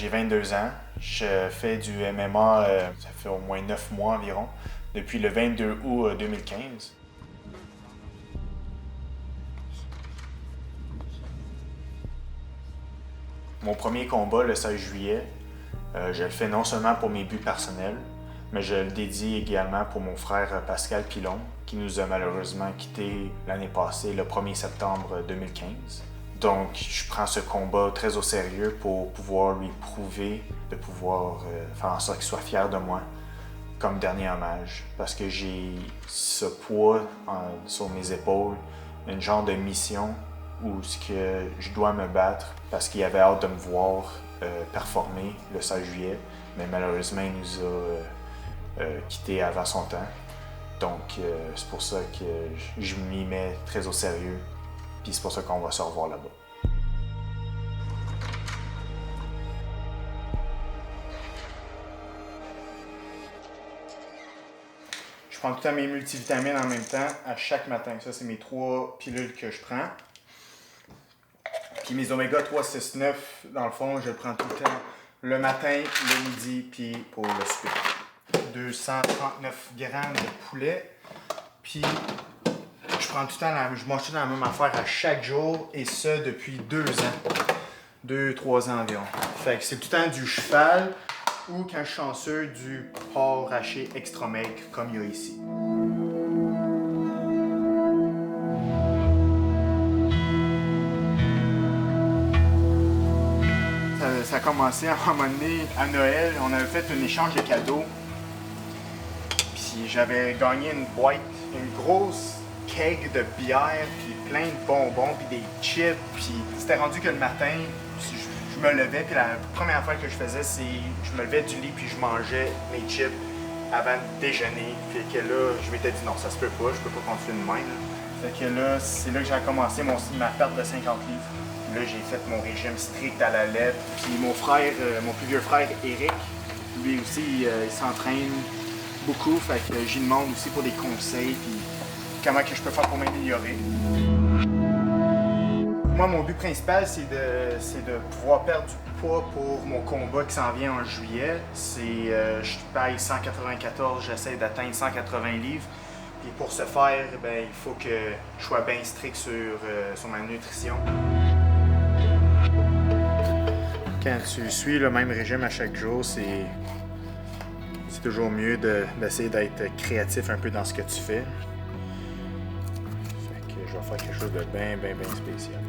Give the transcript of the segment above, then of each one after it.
J'ai 22 ans. Je fais du MMA, ça fait au moins 9 mois environ, depuis le 22 août 2015. Mon premier combat, le 16 juillet, je le fais non seulement pour mes buts personnels, mais je le dédie également pour mon frère Pascal Pilon, qui nous a malheureusement quittés l'année passée, le 1er septembre 2015. Donc, je prends ce combat très au sérieux pour pouvoir lui prouver, de pouvoir faire en sorte qu'il soit fier de moi comme dernier hommage. Parce que j'ai ce poids sur mes épaules, une genre de mission où je dois me battre parce qu'il avait hâte de me voir performer le 16 juillet. Mais malheureusement, il nous a quittés avant son temps. Donc, c'est pour ça que je m'y mets très au sérieux. Puis c'est pour ça qu'on va se revoir là-bas. Je prends tout le temps mes multivitamines en même temps, à chaque matin. Ça, c'est mes 3 pilules que je prends. Puis mes oméga 3, 6, 9, dans le fond, je le prends tout le temps le matin, le midi, puis pour le souper. 239 grammes de poulet. Puis je prends tout le temps, je mange tout le temps la même affaire à chaque jour, et ça depuis 2 ans. 2-3 ans environ. Fait que c'est tout le temps du cheval ou, quand je suis chanceux, du porc haché extra maigre comme il y a ici. Ça a commencé à un moment donné, à Noël, on avait fait un échange de cadeaux. Puis j'avais gagné une boîte, une grosse keg de bière, puis plein de bonbons, puis des chips. Puis c'était rendu que le matin, je me levais, puis la première affaire que je faisais, c'est je me levais du lit, puis je mangeais mes chips avant de déjeuner. Puis que là, je m'étais dit non, ça se peut pas, je peux pas continuer de même. Fait que là, c'est là que j'ai commencé ma perte de 50 livres. Là, j'ai fait mon régime strict à la lettre. Puis mon frère, mon plus vieux frère, Eric, lui aussi, il s'entraîne beaucoup. Fait que j'y demande aussi pour des conseils, puis comment que je peux faire pour m'améliorer. Moi, mon but principal, c'est de pouvoir perdre du poids pour mon combat qui s'en vient en juillet. Je paye 194, j'essaie d'atteindre 180 livres. Puis pour ce faire, ben, il faut que je sois bien strict sur ma nutrition. Quand tu suis le même régime à chaque jour, c'est toujours mieux d'essayer d'être créatif un peu dans ce que tu fais. Fait que je vais faire quelque chose de bien spécial.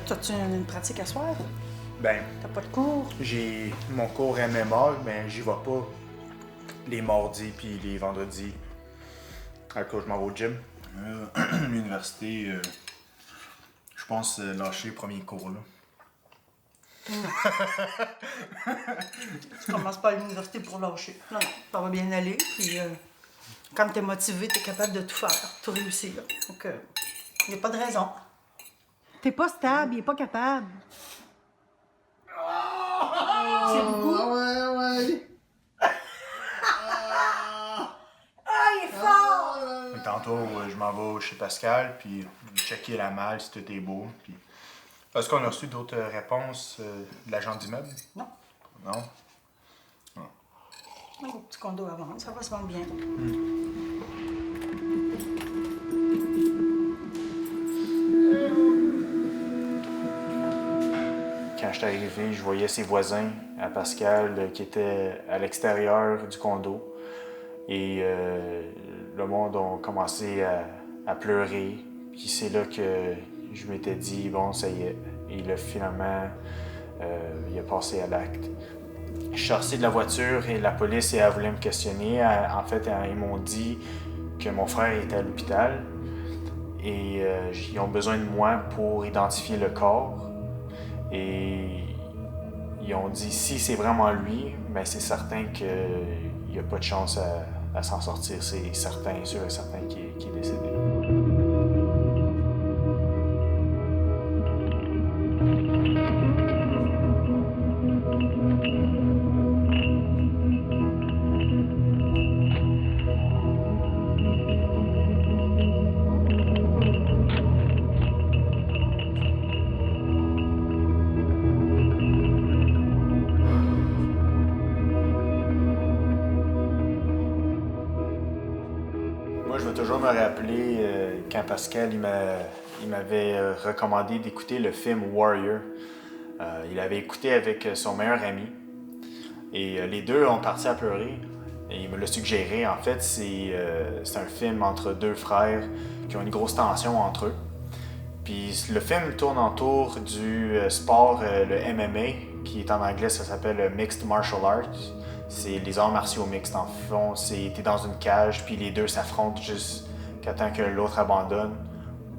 T'as-tu une pratique à soir? Ben, T'as pas de cours? j'ai mon cours MMA, mais j'y vais pas les mardis puis les vendredis. À cause je m'en vais au gym. L'université, je pense lâcher le premier cours là. Tu commences pas à l'université pour lâcher. Non, ça va bien aller. Puis quand t'es motivé, t'es capable de tout faire, tout réussir. Donc, y a pas de raison. T'es pas stable, il est pas capable. C'est beaucoup. Ouais. Il est fort! Tantôt, je m'en vais chez Pascal, puis checker la malle si tout est beau. Puis... Est-ce qu'on a reçu d'autres réponses de l'agent d'immeuble? Non. Non? Un petit condo à vendre, ça va se vendre bien. Quand je suis arrivé, je voyais ses voisins à Pascal qui étaient à l'extérieur du condo. Et le monde a commencé à pleurer. Puis c'est là que je m'étais dit, bon, ça y est, il a finalement il a passé à l'acte. Je suis sorti de la voiture et la police elle voulait me questionner. En fait, ils m'ont dit que mon frère était à l'hôpital et ils ont besoin de moi pour identifier le corps. Et ils ont dit, si c'est vraiment lui, ben c'est certain qu'il n'y a pas de chance à s'en sortir. C'est certain, sûr et certain qu'il est décédé. vais toujours me rappeler quand Pascal il m'avait recommandé d'écouter le film Warrior. Il avait écouté avec son meilleur ami. Et les deux ont parti à pleurer. Et il me l'a suggéré. En fait, c'est un film entre deux frères qui ont une grosse tension entre eux. Puis le film tourne autour du sport, le MMA, qui est en anglais, ça s'appelle Mixed Martial Arts. C'est les arts martiaux mixtes, en fond. T'es dans une cage, puis les deux s'affrontent jusqu'à temps que l'autre abandonne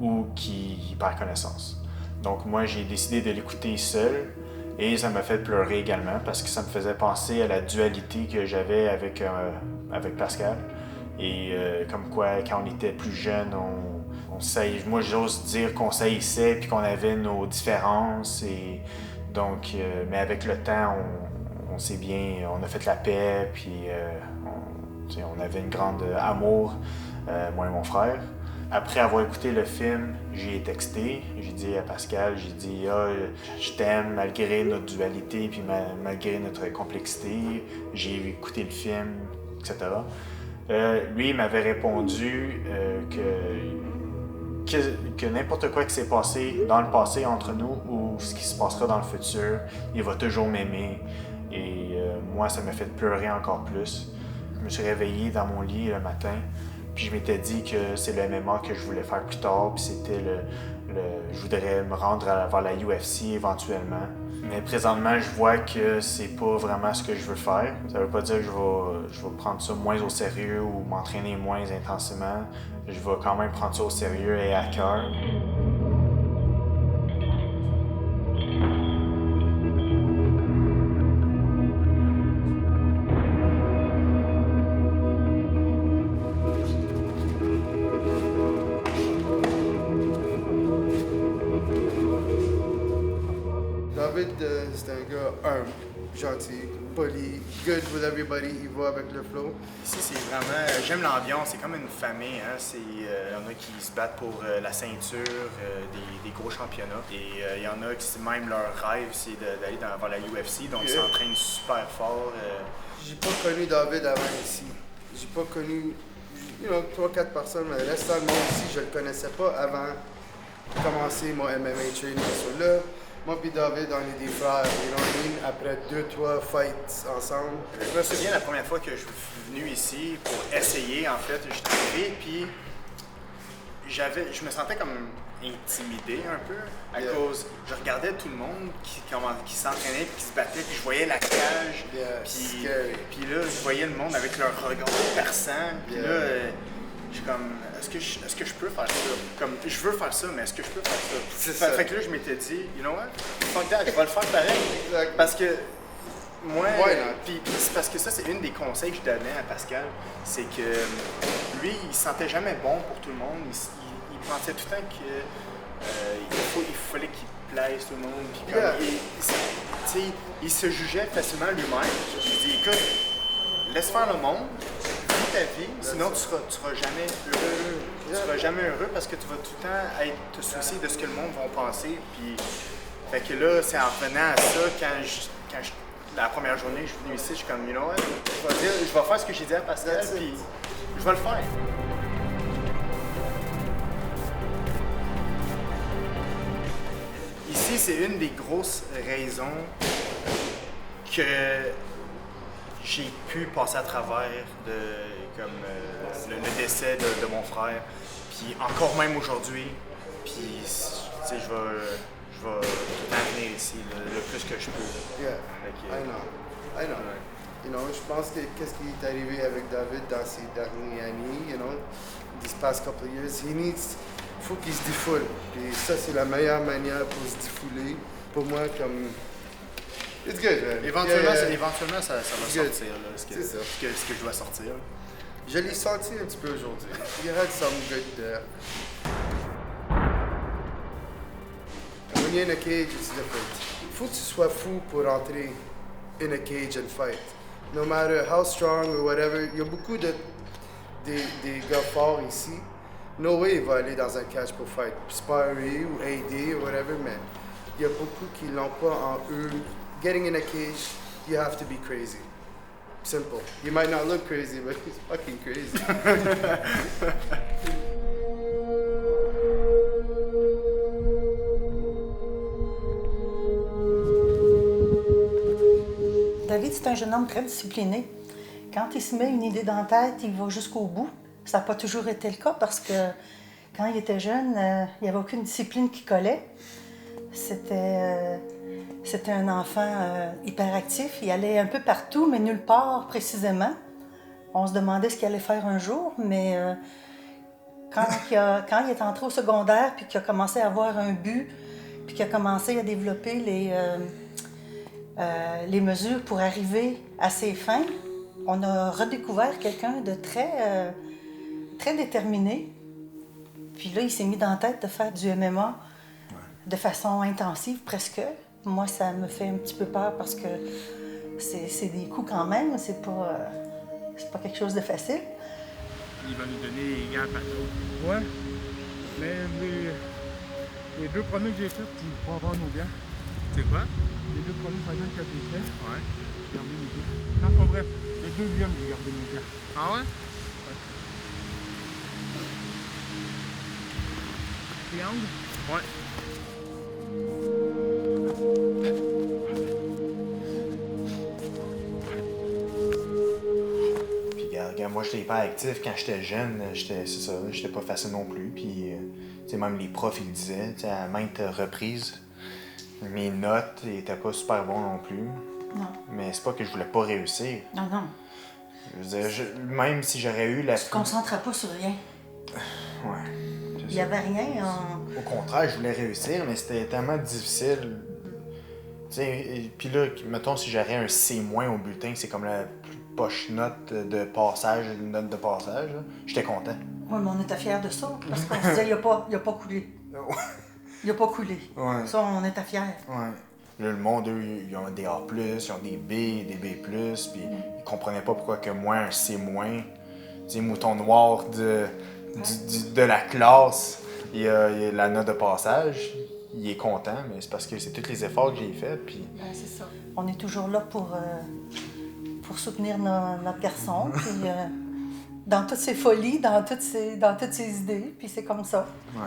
ou qu'il perd connaissance. Donc moi, j'ai décidé de l'écouter seul. Et ça m'a fait pleurer également parce que ça me faisait penser à la dualité que j'avais avec Pascal. Et comme quoi, quand on était plus jeune, moi j'ose dire qu'on s'haïssait puis qu'on avait nos différences. Et donc, mais avec le temps, on s'est bien, on a fait la paix puis on avait une grande amour, moi et mon frère. Après avoir écouté le film, j'ai texté, j'ai dit à Pascal, j'ai dit je t'aime malgré notre dualité puis malgré notre complexité. J'ai écouté le film, etc. Lui, il m'avait répondu que n'importe quoi qui s'est passé dans le passé entre nous ou ce qui se passera dans le futur, il va toujours m'aimer. Et moi, ça m'a fait pleurer encore plus. Je me suis réveillé dans mon lit le matin. Puis je m'étais dit que c'est le MMA que je voulais faire plus tard, puis c'était je voudrais me rendre vers la UFC éventuellement. Mais présentement, je vois que c'est pas vraiment ce que je veux faire. Ça veut pas dire que je vais prendre ça moins au sérieux ou m'entraîner moins intensément. Je vais quand même prendre ça au sérieux et à cœur. C'est un gars humble, gentil, poli, good with everybody, il va avec le flow. Ici, c'est vraiment... J'aime l'ambiance, c'est comme une famille. Hein? Il y en a qui se battent pour la ceinture des gros championnats. Et il y en a qui, même leur rêve, c'est d'aller vers la UFC. Donc, ils s'entraînent super fort. J'ai pas connu David avant ici. J'ai pas connu 3-4 personnes, mais le reste du monde ici, je le connaissais pas avant de commencer mon MMA training. So là, moi et David, on est des frères, après 2-3 fights ensemble. Je me souviens la première fois que je suis venu ici pour essayer, en fait, je suis arrivé, puis je me sentais comme intimidé un peu, à cause, je regardais tout le monde qui s'entraînait, puis qui se battait, puis je voyais la cage, puis là, je voyais le monde avec leur regard perçant, puis là, je suis comme, est-ce que je peux faire ça? Comme, je veux faire ça, mais est-ce que je peux faire ça? Fait que là, je m'étais dit, you know what? Fuck that, je vais le faire pareil. Exact. Parce que moi, puis c'est parce que ça, c'est une des conseils que je donnais à Pascal, c'est que lui, il se sentait jamais bon pour tout le monde. Il pensait tout le temps qu'il fallait qu'il plaise tout le monde. Puis comme, il se jugeait facilement lui-même. Je lui dis, écoute, laisse faire le monde. Ta vie, sinon tu seras jamais heureux. Tu seras jamais heureux parce que tu vas tout le temps te soucier de ce que le monde va penser. Puis, fait que là, c'est en revenant à ça, la première journée, je suis venu ici, je suis comme, you know what, je vais faire ce que j'ai dit à Pascal, puis je vais le faire. Ici, c'est une des grosses raisons que j'ai pu passer à travers le décès de mon frère, puis encore même aujourd'hui, puis je vais tout le temps venir ici le plus que je peux. Yeah, I know. Je pense que qu'est-ce qui est arrivé avec David dans ces dernières années, these past couple of years, faut qu'il se défoule. Et ça, c'est la meilleure manière pour se défouler. Pour moi, comme... It's good, man. Éventuellement, ça va sortir, ce que je dois sortir. Je l'ai senti un petit peu aujourd'hui. You had some good there. When you're in a cage, it's different. Il faut que tu sois fou pour entrer in a cage and fight. No matter how strong or whatever, il y a beaucoup des gars forts ici. No way il va aller dans un cage pour fight. Sparring ou AD ou whatever, mais il y a beaucoup qui l'ont pas en eux. Getting in a cage, you have to be crazy. Simple. He might not look crazy, but he's fucking crazy. David, c'est un jeune homme très discipliné. Quand il se met une idée dans la tête, il va jusqu'au bout. Ça n'a pas toujours été le cas parce que quand il était jeune, il n'y avait aucune discipline qui collait. C'était un enfant hyperactif. Il allait un peu partout, mais nulle part précisément. On se demandait ce qu'il allait faire un jour, mais quand il est entré au secondaire puis qu'il a commencé à avoir un but, puis qu'il a commencé à développer les mesures pour arriver à ses fins, on a redécouvert quelqu'un de très déterminé. Puis là, il s'est mis dans la tête de faire du MMA de façon intensive, presque. Moi, ça me fait un petit peu peur parce que c'est des coups quand même, c'est pas quelque chose de facile. Il va nous donner les gants patos. Ouais. Mais les deux premiers que j'ai faits, tu peux avoir nos gants. C'est quoi? Les deux premiers fights que j'ai faits, Ouais. j'ai gardé mes gants. Non, c'est pas vrai. Les deuxièmes, j'ai gardé mes gants. Ah ouais? Triangle? Ouais. Puis regarde, moi j'étais hyper actif quand j'étais jeune, c'est ça, j'étais pas facile non plus. Puis tu sais, même les profs ils le disaient, tu sais, à maintes reprises, mes notes étaient pas super bonnes non plus. Non. Mais c'est pas que je voulais pas réussir. Non, non. Je veux dire, même si j'aurais eu la... Tu te concentrais pas sur rien. Ouais. Il n'y avait rien. Au contraire, je voulais réussir, mais c'était tellement difficile. Tu sais, puis là, mettons, si j'aurais un C- au bulletin, c'est comme la plus poche note de passage, une note de passage, là, j'étais content. Oui, mais on était fiers de ça, parce qu'on se disait, il n'a pas coulé. Il n'a pas coulé. Ouais. Ça, on était fiers. Ouais. Là, le monde, eux, ils ont des A+, ils ont des B, des B+, puis ils comprenaient pas pourquoi que moi, un C-, tu sais, mouton noir de la classe, il a la note de passage, il est content, mais c'est parce que c'est tous les efforts que j'ai faits, puis... Ben, c'est ça. On est toujours là pour soutenir notre garçon, puis dans toutes ses folies, dans toutes ses idées, puis c'est comme ça. Ouais.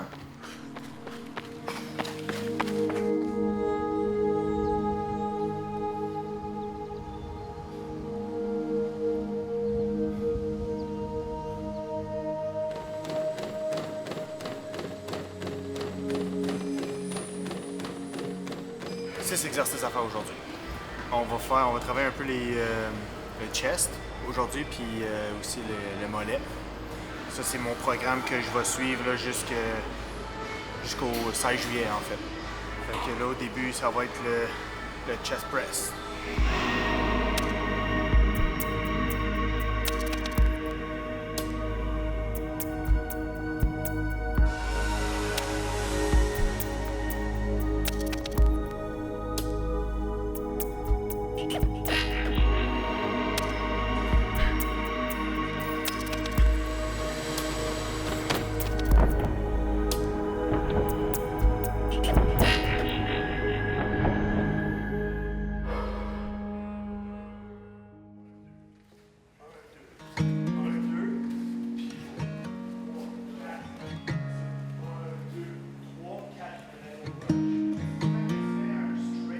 Six exercices à faire aujourd'hui. On va travailler un peu le chest aujourd'hui, puis aussi le mollet. Ça, c'est mon programme que je vais suivre là, jusqu'au 16 juillet, en fait. Fait que là, au début, ça va être le chest press.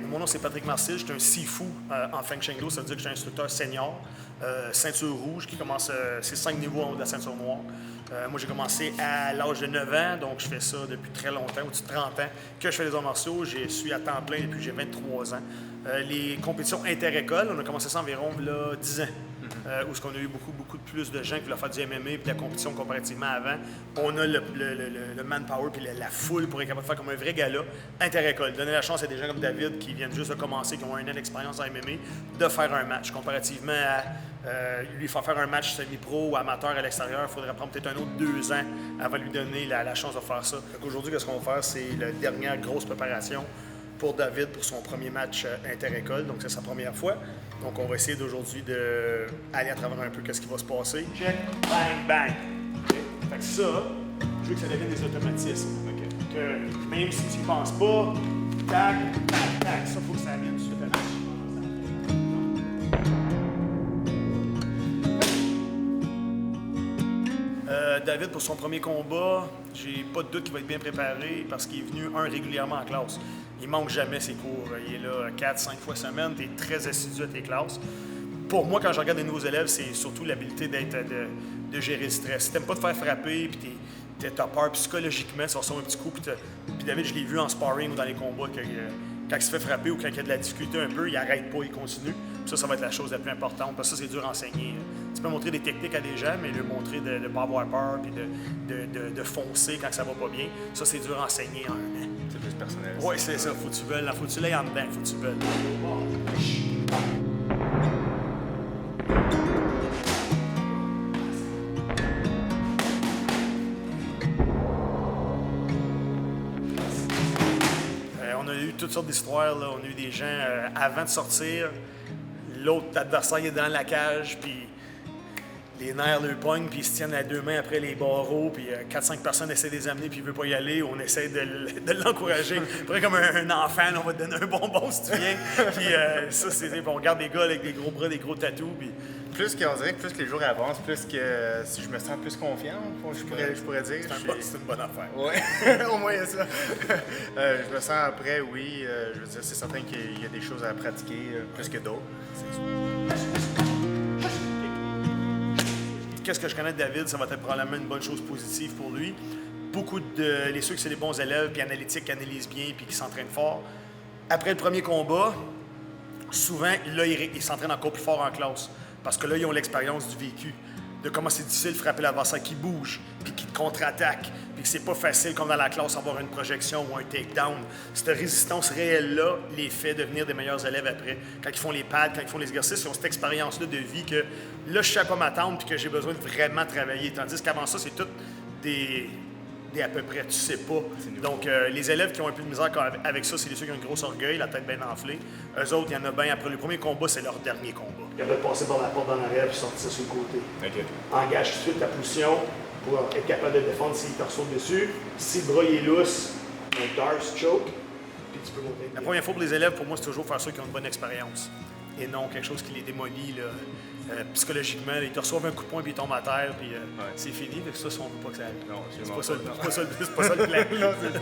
Mon nom, c'est Patrick Marcil. Je suis un sifu en Feng Cheng-Do. Ça veut dire que je suis instructeur senior, ceinture rouge, qui commence, c'est 5 niveaux en haut de la ceinture noire. Moi, j'ai commencé à l'âge de 9 ans, donc je fais ça depuis très longtemps, au-dessus de 30 ans, que je fais les arts martiaux. Je suis à temps plein depuis que j'ai 23 ans. Les compétitions inter-écoles, on a commencé ça environ là, 10 ans. Où on a eu beaucoup de plus de gens qui voulaient faire du MMA et de la compétition comparativement avant. On a le manpower et la foule pour être capable de faire comme un vrai gala inter-école. Donner la chance à des gens comme David qui viennent juste de commencer, qui ont un an d'expérience en MMA, de faire un match. Comparativement à lui faire un match semi-pro ou amateur à l'extérieur, il faudrait prendre peut-être un autre 2 ans avant de lui donner la chance de faire ça. Aujourd'hui, ce qu'on va faire, c'est la dernière grosse préparation pour David pour son premier match inter-école, donc c'est sa première fois. Donc on va essayer d'aujourd'hui d'aller à travers un peu qu'est-ce qui va se passer. Check, bang, bang. Okay. Fait que ça, je veux que ça devienne des automatismes. Okay. Que même si tu n'y penses pas, tac, tac, tac, ça faut que ça vienne du suite à match. David, pour son premier combat, j'ai pas de doute qu'il va être bien préparé parce qu'il est venu, régulièrement en classe. Il manque jamais ses cours. Il est là 4-5 fois semaine. Tu es très assidu à tes classes. Pour moi, quand je regarde les nouveaux élèves, c'est surtout l'habilité de gérer le stress. Si t'aimes pas te faire frapper, puis t'as peur psychologiquement, tu reçois un petit coup, puis David, je l'ai vu en sparring ou dans les combats, quand il se fait frapper ou quand il y a de la difficulté un peu, il arrête pas, il continue. Puis ça va être la chose la plus importante, parce que ça, c'est dur à enseigner. Tu peux montrer des techniques à des gens, mais leur montrer de ne pas avoir peur, puis de foncer quand ça va pas bien, ça, c'est dur à enseigner en un an. C'est plus personnel. Oui, c'est ça. Faut que tu l'aies en dedans, faut que tu veuilles. On a eu toutes sortes d'histoires. Là. On a eu des gens, avant de sortir, l'autre adversaire est dans la cage, puis les nerfs le pognent, puis ils se tiennent à deux mains après les barreaux, puis 4-5 personnes essaient de les amener, puis il veut pas y aller. On essaie de l'encourager. Après, comme un enfant, là, on va te donner un bonbon si tu viens. Puis ça, c'est... On regarde des gars avec des gros bras, des gros tatous, puis... Plus qu'on dirait que plus que les jours avancent, plus que si je me sens plus confiant, je pourrais dire. C'est une bonne affaire. Oui, au moins il y a ça. Je me sens prêt, oui. Je veux dire, c'est certain qu'il y a des choses à pratiquer plus que d'autres. Qu'est-ce que je connais de David, ça va être probablement une bonne chose positive pour lui. Beaucoup de ceux qui sont des bons élèves, puis analytiques, qui analysent bien, puis qui s'entraînent fort. Après le premier combat, souvent, là, ils s'entraînent encore plus fort en classe. Parce que là, ils ont l'expérience du vécu, de comment c'est difficile de frapper l'adversaire qui bouge, puis qui te contre-attaque, puis que c'est pas facile, comme dans la classe, avoir une projection ou un takedown. Cette résistance réelle-là les fait devenir des meilleurs élèves après. Quand ils font les pads, quand ils font les exercices, ils ont cette expérience-là de vie que là, je sais à quoi m'attendre, puis que j'ai besoin de vraiment travailler. Tandis qu'avant ça, c'est tout des à peu près, tu sais pas. Donc, les élèves qui ont un peu de misère avec ça, c'est ceux qui ont une grosse orgueil, la tête bien enflée. Eux autres, il y en a bien, après le premier combat, c'est leur dernier combat. Ils avaient passé par la porte en arrière puis sortir sur le côté. OK. Engage tout de suite ta position pour être capable de défendre s'il te reçoit dessus. Si le bras est lousse, un darce choke, puis tu peux monter. La première fois pour les élèves, pour moi, c'est toujours faire ceux qui ont une bonne expérience. Et non quelque chose qui les démolit là, psychologiquement. Ils te reçoivent un coup de poing puis ils tombent à terre, puis c'est fini. Donc ça, on ne veut pas que ça arrive. Non, c'est pas ça le plan. Non, c'est ça.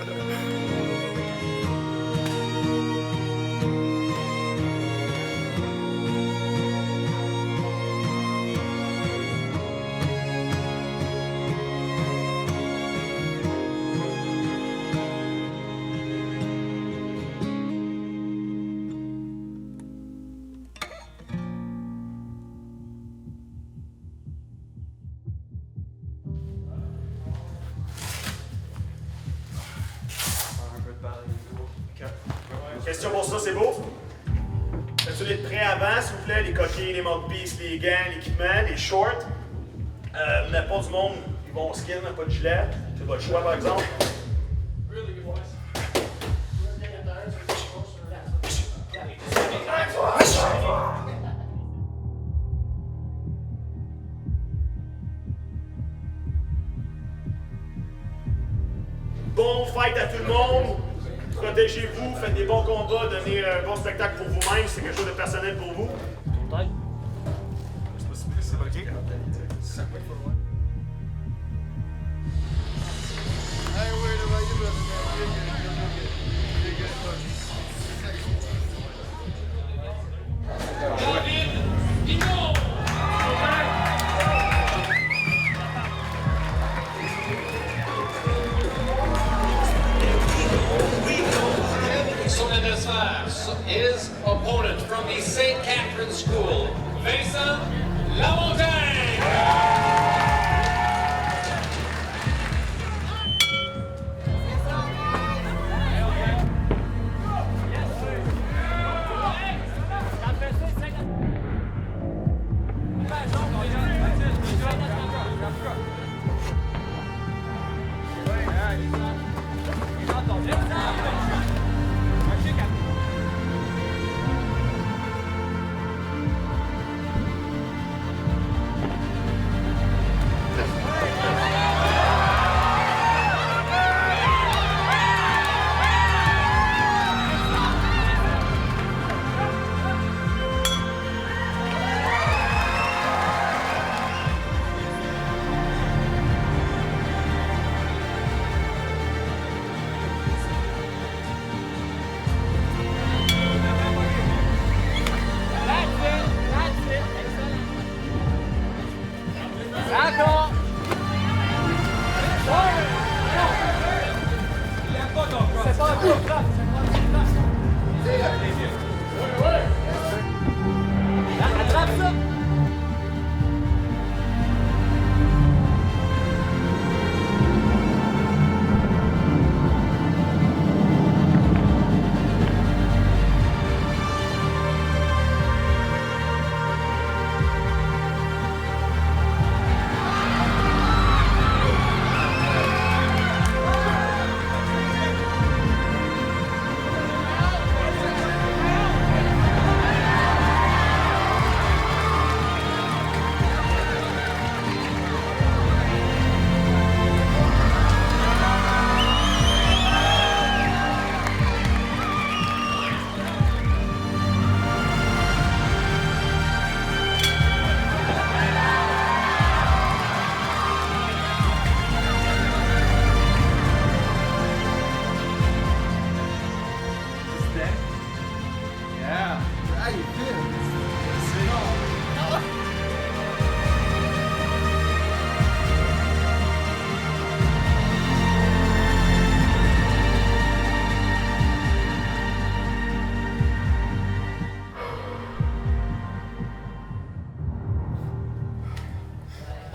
Question pour ça, c'est beau? Faites-vous être prêts avant, s'il vous plaît? Les coquilles, les mouthpieces, les gants, l'équipement, les shorts. La part du monde, ils vont au skin, pas de gilet. C'est votre choix, par exemple. Bon fight à tout le monde. Protégez-vous, faites des bons combats, donnez un bon spectacle pour vous-même, c'est quelque chose de personnel pour vous. C'est OK? I ain't worried about you, brother, man. You're good. You're good, Son adversaire, his opponent from the St. Catherine's School, Vincent Lamontagne.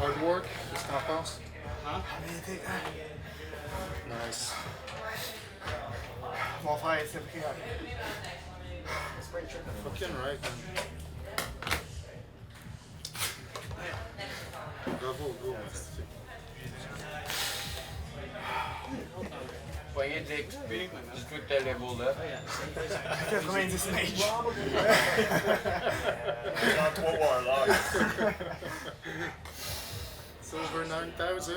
Hard work, qu'est-ce que t'en penses? Hein? Nice. Mon frère, c'est pris. Fucking right, man. Bravo, go, fantastique. Poignée d'explique, dis-toi que t'es level là. 90 mage. Dans 3 warlocks. Silver 9000.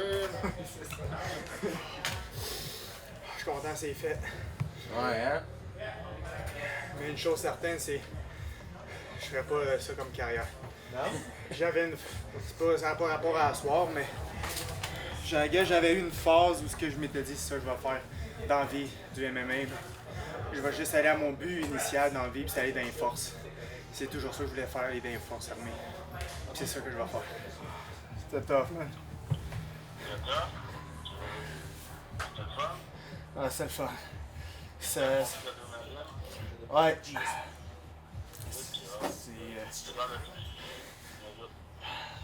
Je suis content, c'est fait. Ouais, hein? Mais une chose certaine, c'est je ferais pas ça comme carrière. Non? J'avais une... ça n'a pas rapport à soir, mais j'avais eu une phase où ce que je m'étais dit, c'est ça que je vais faire dans la vie du MMA. Je vais juste aller à mon but initial dans la vie, puis c'est aller dans les forces. C'est toujours ça que je voulais faire, aller dans les forces armées. Puis c'est ça que je vais faire. C'était tough, man. Ah, c'est le fun. C'est... Ouais.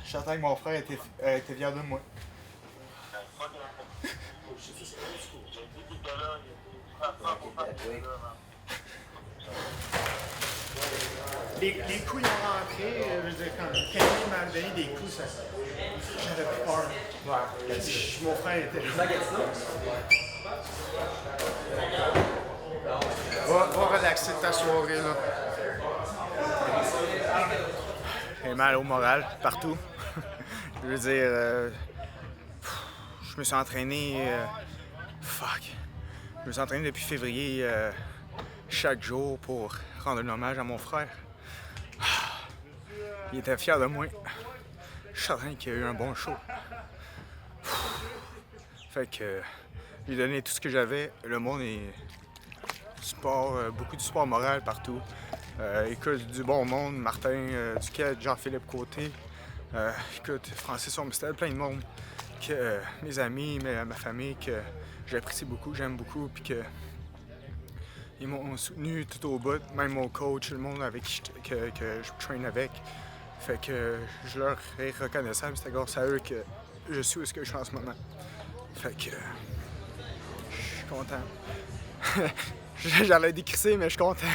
Je sentais que mon frère était fier de moi. Les coups, ils ont rentré. Je veux dire, quand il m'a donné des coups, j'avais peur. Mon frère était va relaxer ta soirée, là. J'ai mal au moral, partout. Je veux dire, je me suis entraîné... Je me suis entraîné depuis février chaque jour pour rendre un hommage à mon frère. Il était fier de moi. Je suis certain qu'il a eu un bon show. Fait que j'ai donné tout ce que j'avais. Le monde est sport, beaucoup de sport moral partout. Écoute, du bon monde, Martin Duquette, Jean-Philippe Côté. Écoute, Francis Olmsted, plein de monde. Que mes amis, ma famille, que j'apprécie beaucoup, j'aime beaucoup, puis que ils m'ont soutenu tout au bout, même mon coach, le monde avec que je traîne avec. Fait que je leur est reconnaissable, c'est grâce à eux que je suis où est-ce que je suis en ce moment. Fait que je suis content. J'allais décrisser, mais je suis content.